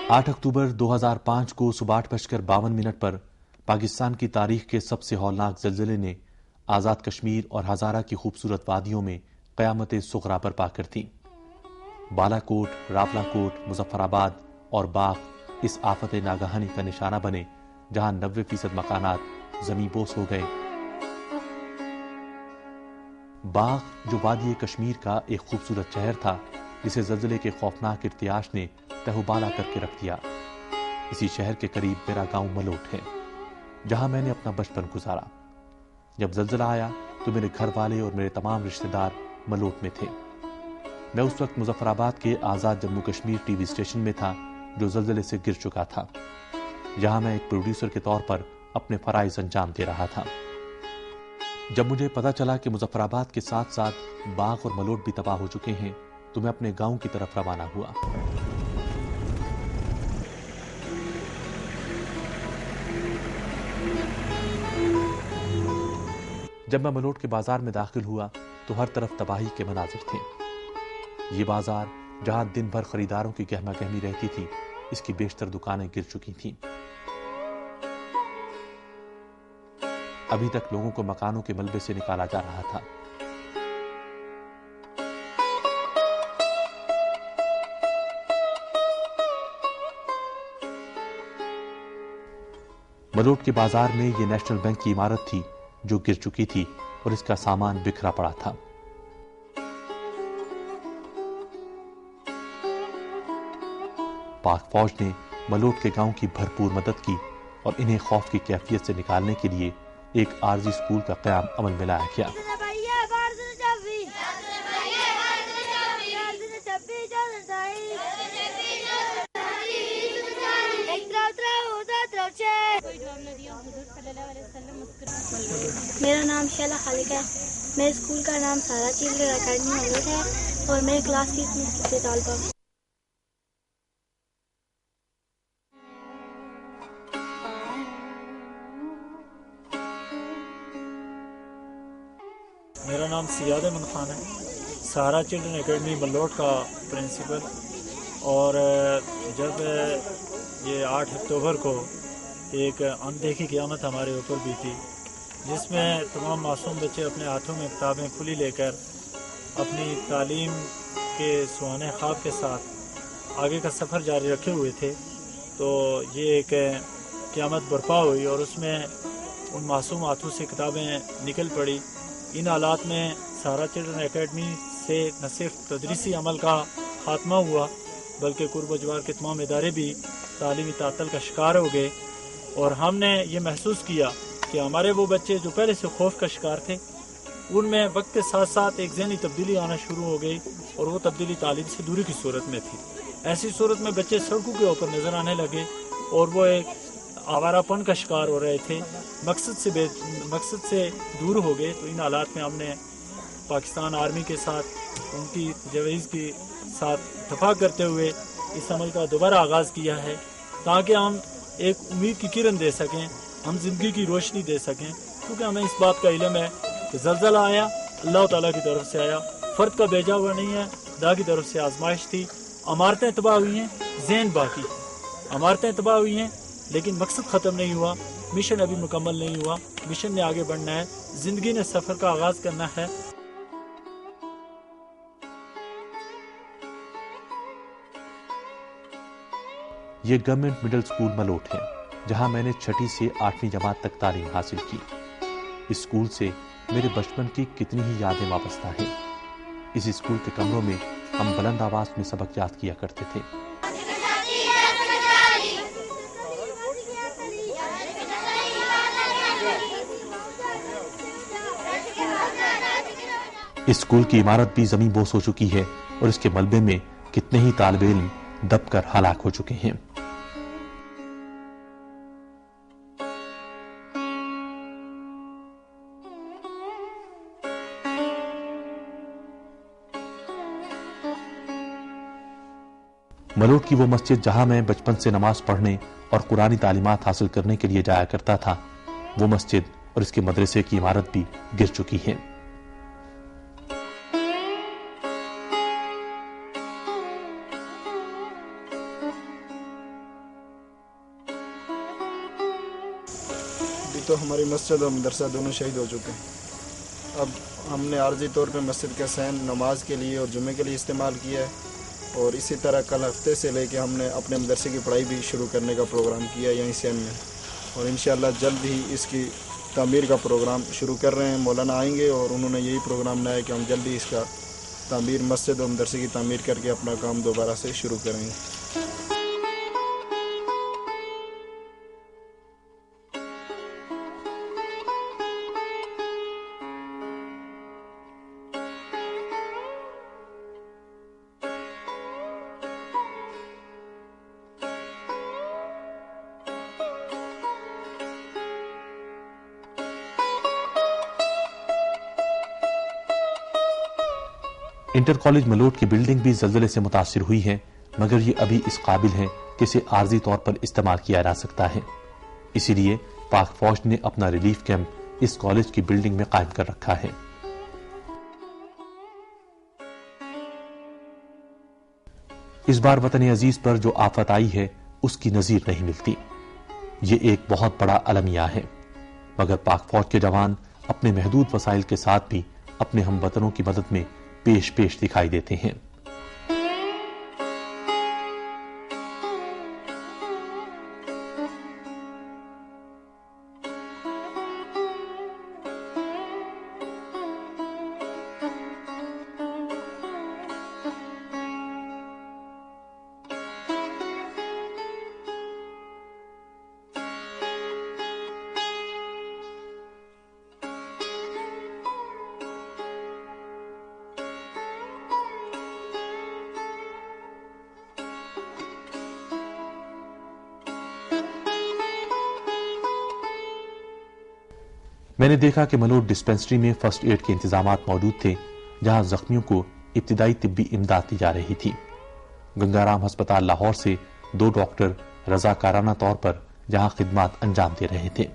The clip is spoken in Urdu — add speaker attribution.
Speaker 1: 8 اکتوبر 2005 کو صبح 8:52 پر پاکستان کی تاریخ کے سب سے ہولناک زلزلے نے آزاد کشمیر اور ہزارہ کی خوبصورت وادیوں میں قیامت صغریٰ برپا کر دی۔ بالا کوٹ، راولا کوٹ، مظفر آباد اور باغ اس آفت ناگہانی کا نشانہ بنے، جہاں 90% مکانات زمیں بوس ہو گئے۔ باغ جو وادی کشمیر کا ایک خوبصورت شہر تھا، جسے زلزلے کے خوفناک ارتعاش نے تہوبالا کر کے رکھ دیا۔ اسی شہر کے قریب میرا گاؤں ملوٹ ہے، جہاں میں نے اپنا بچپن گزارا۔ جب زلزلہ آیا تو میرے گھر والے اور میرے تمام رشتہ دار ملوٹ میں تھے۔ میں اس وقت مظفر آباد کے Azad Jammu Kashmir T V station میں تھا، جو زلزلے سے گر چکا تھا، جہاں میں ایک پروڈیوسر کے طور پر اپنے فرائض انجام دے رہا تھا۔ جب مجھے پتا چلا کہ مظفر آباد کے ساتھ ساتھ باغ اور ملوٹ بھی تباہ ہو چکے ہیں، تو میں اپنے گاؤں کی طرف روانہ ہوا۔ جب میں ملوٹ کے بازار میں داخل ہوا تو ہر طرف تباہی کے مناظر تھے۔ یہ بازار جہاں دن بھر خریداروں کی گہما گہمی رہتی تھی، اس کی بیشتر دکانیں گر چکی تھیں۔ ابھی تک لوگوں کو مکانوں کے ملبے سے نکالا جا رہا تھا۔ ملوٹ کے بازار میں یہ نیشنل بینک کی عمارت تھی جو گر چکی تھی اور اس کا سامان بکھرا پڑا تھا۔ پاک فوج نے ملوٹ کے گاؤں کی بھرپور مدد کی اور انہیں خوف کی کیفیت سے نکالنے کے لیے ایک عارضی اسکول کا قیام عمل میں لایا گیا۔
Speaker 2: میرا نام شیلا خالق ہے۔ میرے اسکول کا نام سارا چلڈرن اکیڈمی ملوٹ ہے اور میں کلاس 6 میں طالبہ ہوں۔
Speaker 3: میرا نام سیاد احمد خان ہے، سہارا چلڈرن اکیڈمی ملوٹ کا پرنسپل۔ اور جب یہ 8 اکتوبر کو ایک اندیکھی قیامت ہمارے اوپر بھی تھی، جس میں تمام معصوم بچے اپنے ہاتھوں میں کتابیں کھلی لے کر اپنی تعلیم کے سہانے خواب کے ساتھ آگے کا سفر جاری رکھے ہوئے تھے، تو یہ ایک قیامت برپا ہوئی اور اس میں ان معصوم ہاتھوں سے کتابیں نکل پڑی۔ ان حالات میں سہارا چلڈرن اکیڈمی سے نہ صرف تدریسی عمل کا خاتمہ ہوا، بلکہ قرب و جوار کے تمام ادارے بھی تعلیمی تعطل کا شکار ہو گئے، اور ہم نے یہ محسوس کیا کہ ہمارے وہ بچے جو پہلے سے خوف کا شکار تھے، ان میں وقت کے ساتھ ساتھ ایک ذہنی تبدیلی آنا شروع ہو گئی، اور وہ تبدیلی تعلیم سے دوری کی صورت میں تھی۔ ایسی صورت میں بچے سڑکوں کے اوپر نظر آنے لگے اور وہ ایک آوارہ پن کا شکار ہو رہے تھے، مقصد سے دور ہو گئے۔ تو ان حالات میں ہم نے پاکستان آرمی کے ساتھ ان کی تجاویز کے ساتھ اتفاق کرتے ہوئے اس عمل کا دوبارہ آغاز کیا ہے، تاکہ ہم ایک امید کی کرن دے سکیں، ہم زندگی کی روشنی دے سکیں، کیونکہ ہمیں اس بات کا علم ہے کہ زلزلہ آیا اللہ تعالیٰ کی طرف سے آیا، فرد کا بھیجا ہوا نہیں ہے، خدا کی طرف سے آزمائش تھی۔ عمارتیں تباہ ہوئی ہیں، ذہن باقی، عمارتیں تباہ ہوئی ہیں لیکن مقصد ختم نہیں ہوا، مشن ابھی مکمل نہیں ہوا، مشن نے آگے بڑھنا ہے، زندگی نے سفر کا آغاز کرنا ہے۔
Speaker 1: یہ گورنمنٹ مڈل اسکول ملوٹ ہے، جہاں میں نے 6 سے 8ویں جماعت تک تعلیم حاصل کی۔ اس اسکول سے میرے بچپن کی کتنی ہی یادیں وابستہ ہیں۔ اس اسکول کے کمروں میں ہم بلند آواز میں سبق یاد کیا کرتے تھے۔ اس اسکول کی عمارت بھی زمین بوس ہو چکی ہے اور اس کے ملبے میں کتنے ہی طالب علم دب کر ہلاک ہو چکے ہیں۔ ملوٹ کی وہ مسجد جہاں میں بچپن سے نماز پڑھنے اور قرآنی تعلیمات حاصل کرنے کے لیے جایا کرتا تھا، وہ مسجد اور اس کے مدرسے کی عمارت بھی گر چکی ہے۔
Speaker 4: تو ہماری مسجد اور مدرسہ دونوں شہید ہو چکے ہیں. اب ہم نے عارضی طور پہ مسجد کا صحن نماز کے لیے اور جمعے کے لیے استعمال کیا ہے، اور اسی طرح کل ہفتے سے لے کے ہم نے اپنے مدرسے کی پڑھائی بھی شروع کرنے کا پروگرام کیا یہیں صحن میں، اور انشاءاللہ جلد ہی اس کی تعمیر کا پروگرام شروع کر رہے ہیں. مولانا آئیں گے اور انہوں نے یہی پروگرام بنایا کہ ہم جلدی اس کا تعمیر مسجد اور مدرسے کی تعمیر کر کے اپنا کام دوبارہ سے شروع کریں گے.
Speaker 1: انٹر کالج ملوٹ کی بلڈنگ بھی زلزلے سے متاثر ہوئی ہے، مگر یہ ابھی اس قابل ہے کہ اسے عارضی طور پر استعمال کیا جا سکتا ہے. اسی لیے پاک فوج نے اپنا ریلیف کیمپ اس کالج کی بلڈنگ میں قائم کر رکھا ہے. اس بار وطن عزیز پر جو آفت آئی ہے اس کی نظیر نہیں ملتی. یہ ایک بہت بڑا المیہ ہے، مگر پاک فوج کے جوان اپنے محدود وسائل کے ساتھ بھی اپنے ہم وطنوں کی مدد میں پیش دکھائی دیتے ہیں. میں نے دیکھا کہ ملوٹ ڈسپنسری میں فرسٹ ایڈ کے انتظامات موجود تھے، جہاں زخمیوں کو ابتدائی طبی امداد دی جا رہی تھی. گنگارام ہسپتال لاہور سے 2 ڈاکٹر رضاکارانہ طور پر جہاں خدمات انجام دے رہے تھے.